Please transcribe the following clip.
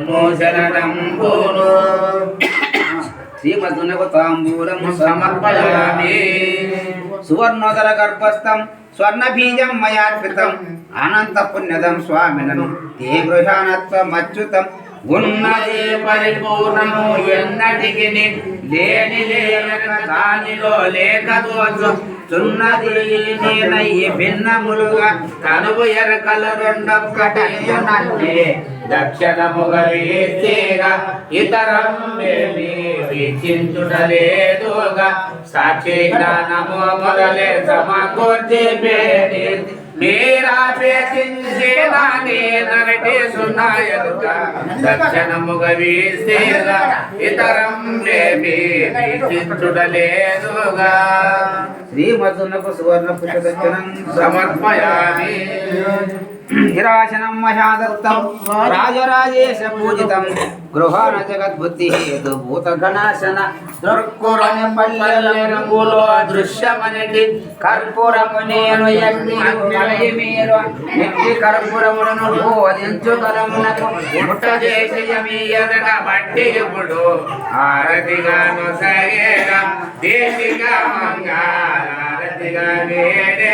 మోచనంబును శ్రీమద్దునకు తాంబూలం సమర్పయామి సువర్ణోదర గర్భస్థం స్వర్ణబీజం మయార్పితం అనంత పుణ్యదం స్వామినను తే గృహానత్వమచ్యుతం ఉన్నది పరిపూర్ణము ఎన్నటికి లేని లేక దానిలో లేక దోచు చున్నది నేనయ్యి భిన్నములుగా తనువు ఎరకలు రెండొక్కటే దక్షిణముగరీతిగా ఇతరం వీక్షించుటలేదుగా సాక్షి జ్ఞానము మొదలే సమకూర్చి మీరాపేక్షించేదానేనటే సున్నాయలుగా దక్షిణముగ వీస్తేగా ఇతరం వీక్షించుటలేదుగా శ్రీమద్దునకు సువర్ణ పుష్ప దక్షిణం సమర్పయామి హిరాశనం మహాదత్తం రాజరాజేశ పూజితం గృహాన జగద్బుద్ధి హేతు భూత గణాశన దృక్కురణ పల్లెలంబులో దృశ్యమనిటి కర్పూరము నేను మీరు నిత్య కర్పూరములను బోధించుకరమునకు ముట్ట చేసి ఎదట బట్టి ఇప్పుడు ఆరతిగాను సరేగా దేశిగా మంగారతిగా వేడే